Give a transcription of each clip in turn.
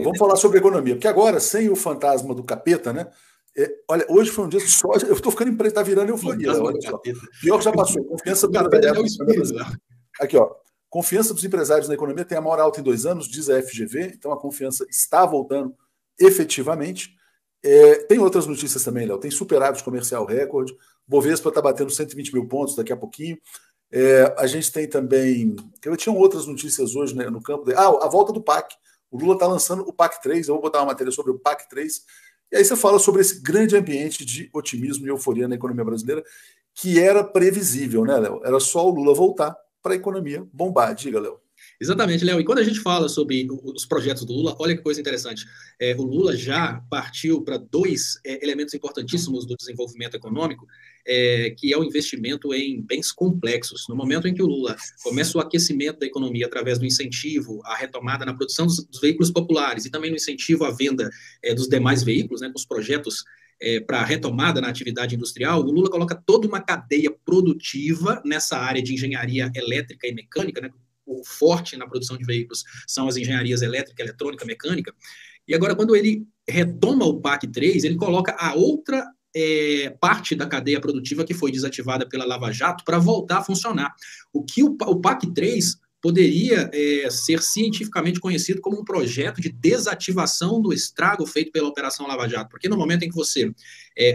Vamos falar sobre economia, porque agora, sem o fantasma do capeta, né? Olha, hoje foi um dia só. Eu estou ficando impressionado, está virando euforia. Olha só. Pior que já passou. Confiança do empresariado na economia brasileira. Aqui, ó. Confiança dos empresários na economia tem a maior alta em 2 anos, diz a FGV, então a confiança está voltando efetivamente. Tem outras notícias também, Léo. Tem superávit comercial recorde. Bovespa está batendo 120 mil pontos daqui a pouquinho. A gente tem também. Tinham outras notícias hoje, né, no campo. A volta do PAC. O Lula está lançando o PAC 3. Eu vou botar uma matéria sobre o PAC 3. E aí você fala sobre esse grande ambiente de otimismo e euforia na economia brasileira, que era previsível, né, Léo? Era só o Lula voltar para a economia bombar. Diga, Léo. Exatamente, Léo. E quando a gente fala sobre os projetos do Lula, olha que coisa interessante. O Lula já partiu para 2 elementos importantíssimos do desenvolvimento econômico, que é o investimento em bens complexos. No momento em que o Lula começa o aquecimento da economia através do incentivo à retomada na produção dos veículos populares e também no incentivo à venda dos demais veículos, né, com os projetos para a retomada na atividade industrial, o Lula coloca toda uma cadeia produtiva nessa área de engenharia elétrica e mecânica, né? O forte na produção de veículos são as engenharias elétrica, eletrônica, mecânica. E agora, quando ele retoma o PAC 3, ele coloca a outra parte da cadeia produtiva que foi desativada pela Lava Jato para voltar a funcionar. O que o PAC 3 poderia ser cientificamente conhecido como um projeto de desativação do estrago feito pela Operação Lava Jato, porque no momento em que você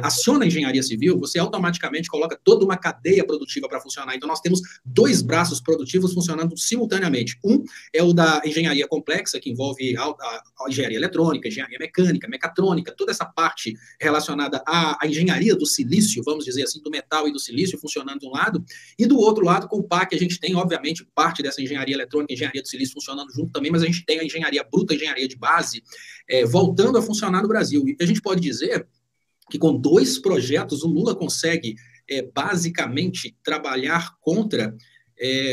aciona a engenharia civil, você automaticamente coloca toda uma cadeia produtiva para funcionar. Então, nós temos 2 braços produtivos funcionando simultaneamente. Um é o da engenharia complexa, que envolve a engenharia eletrônica, engenharia mecânica, mecatrônica, toda essa parte relacionada à engenharia do silício, vamos dizer assim, do metal e do silício funcionando de um lado, e do outro lado, com o PAC, a gente tem, obviamente, parte dessa engenharia eletrônica, engenharia do silício funcionando junto também, mas a gente tem a engenharia bruta, a engenharia de base, voltando a funcionar no Brasil. E a gente pode dizer que com 2 projetos o Lula consegue basicamente trabalhar contra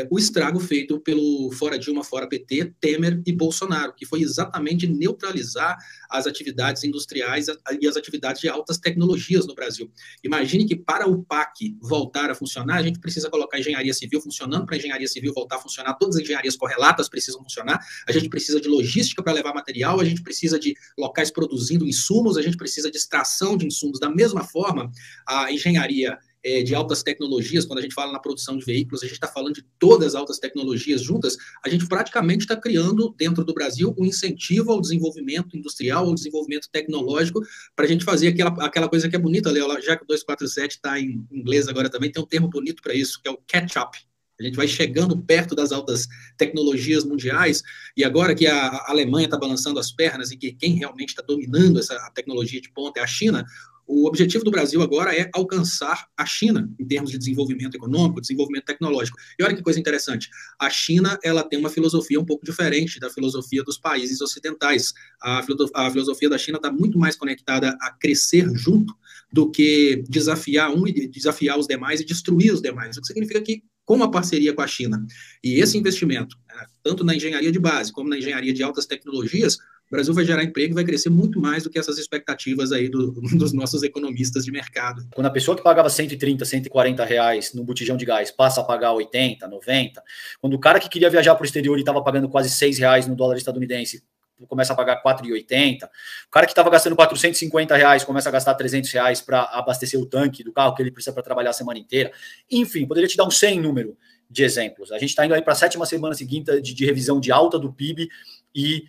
o estrago feito pelo fora Dilma, fora PT, Temer e Bolsonaro, que foi exatamente neutralizar as atividades industriais e as atividades de altas tecnologias no Brasil. Imagine que para o PAC voltar a funcionar, a gente precisa colocar a engenharia civil funcionando, para a engenharia civil voltar a funcionar, todas as engenharias correlatas precisam funcionar, a gente precisa de logística para levar material, a gente precisa de locais produzindo insumos, a gente precisa de extração de insumos. Da mesma forma, a engenharia de altas tecnologias, quando a gente fala na produção de veículos, a gente está falando de todas as altas tecnologias juntas, a gente praticamente está criando dentro do Brasil um incentivo ao desenvolvimento industrial, ao desenvolvimento tecnológico, para a gente fazer aquela coisa que é bonita, Léo, já que o 247 está em inglês agora também, tem um termo bonito para isso, que é o catch-up. A gente vai chegando perto das altas tecnologias mundiais, e agora que a Alemanha está balançando as pernas e que quem realmente está dominando essa tecnologia de ponta é a China, o objetivo do Brasil agora é alcançar a China em termos de desenvolvimento econômico, desenvolvimento tecnológico. E olha que coisa interessante, a China ela tem uma filosofia um pouco diferente da filosofia dos países ocidentais. A filosofia da China está muito mais conectada a crescer junto do que desafiar um e desafiar os demais e destruir os demais. O que significa que, com uma parceria com a China e esse investimento, tanto na engenharia de base como na engenharia de altas tecnologias, o Brasil vai gerar emprego e vai crescer muito mais do que essas expectativas aí dos nossos economistas de mercado. Quando a pessoa que pagava 130, 140 reais no botijão de gás passa a pagar 80, 90, quando o cara que queria viajar para o exterior e estava pagando quase 6 reais no dólar estadunidense começa a pagar 4,80, o cara que estava gastando 450 reais começa a gastar 300 reais para abastecer o tanque do carro que ele precisa para trabalhar a semana inteira. Enfim, poderia te dar um 100 número de exemplos. A gente está indo aí para a 7ª semana seguinte de revisão de alta do PIB e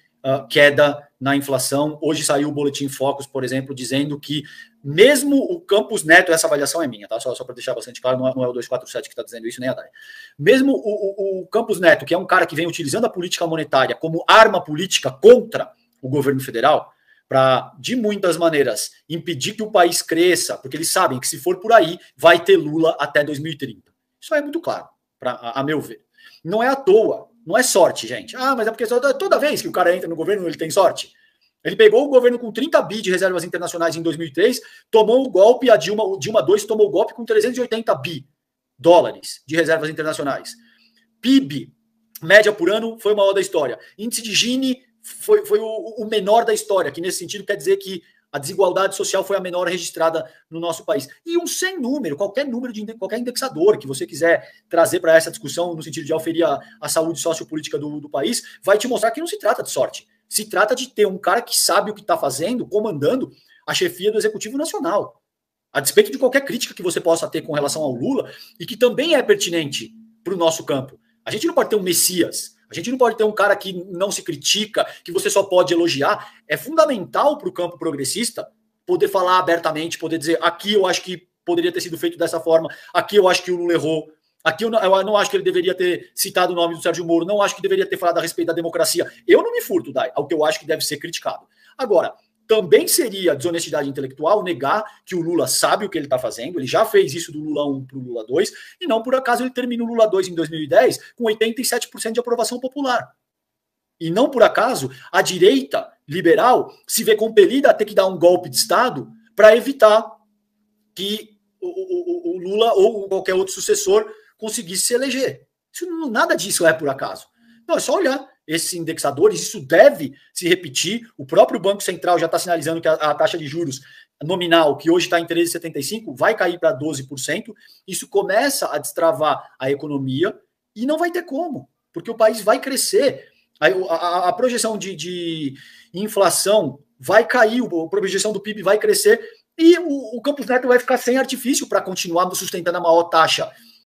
queda na inflação. Hoje saiu o Boletim Focus, por exemplo, dizendo que mesmo o Campos Neto, essa avaliação é minha, tá? Só para deixar bastante claro, não é o 247 que está dizendo isso, nem a Dai. Mesmo o Campos Neto, que é um cara que vem utilizando a política monetária como arma política contra o governo federal, para, de muitas maneiras, impedir que o país cresça, porque eles sabem que se for por aí, vai ter Lula até 2030. Isso é muito claro, a meu ver. Não é à toa. Não é sorte, gente. Mas é porque toda vez que o cara entra no governo, ele tem sorte. Ele pegou o governo com 30 bi de reservas internacionais em 2003, tomou o golpe, o Dilma 2 tomou o golpe com 380 bi dólares de reservas internacionais. PIB, média por ano, foi o maior da história. Índice de Gini foi o menor da história, que nesse sentido quer dizer que a desigualdade social foi a menor registrada no nosso país. E um sem número, qualquer número de qualquer indexador que você quiser trazer para essa discussão no sentido de auferir a saúde sociopolítica do país, vai te mostrar que não se trata de sorte. Se trata de ter um cara que sabe o que está fazendo, comandando a chefia do Executivo Nacional. A despeito de qualquer crítica que você possa ter com relação ao Lula, e que também é pertinente para o nosso campo. A gente não pode ter um Messias, a gente não pode ter um cara que não se critica, que você só pode elogiar. É fundamental para o campo progressista poder falar abertamente, poder dizer, aqui eu acho que poderia ter sido feito dessa forma, aqui eu acho que o Lula errou, aqui eu não acho que ele deveria ter citado o nome do Sérgio Moro, não acho que deveria ter falado a respeito da democracia. Eu não me furto, Dai, ao que eu acho que deve ser criticado. Agora, também seria desonestidade intelectual negar que o Lula sabe o que ele está fazendo, ele já fez isso do Lula 1 para o Lula 2, e não por acaso ele termina o Lula 2 em 2010 com 87% de aprovação popular. E não por acaso a direita liberal se vê compelida a ter que dar um golpe de Estado para evitar que o Lula ou qualquer outro sucessor conseguisse se eleger. Nada disso é por acaso. Não, é só olhar esses indexadores, isso deve se repetir. O próprio Banco Central já está sinalizando que a taxa de juros nominal, que hoje está em 13,75, vai cair para 12%. Isso começa a destravar a economia e não vai ter como, porque o país vai crescer. A projeção de inflação vai cair, a projeção do PIB vai crescer e o Campos Neto vai ficar sem artifício para continuar sustentando a maior taxa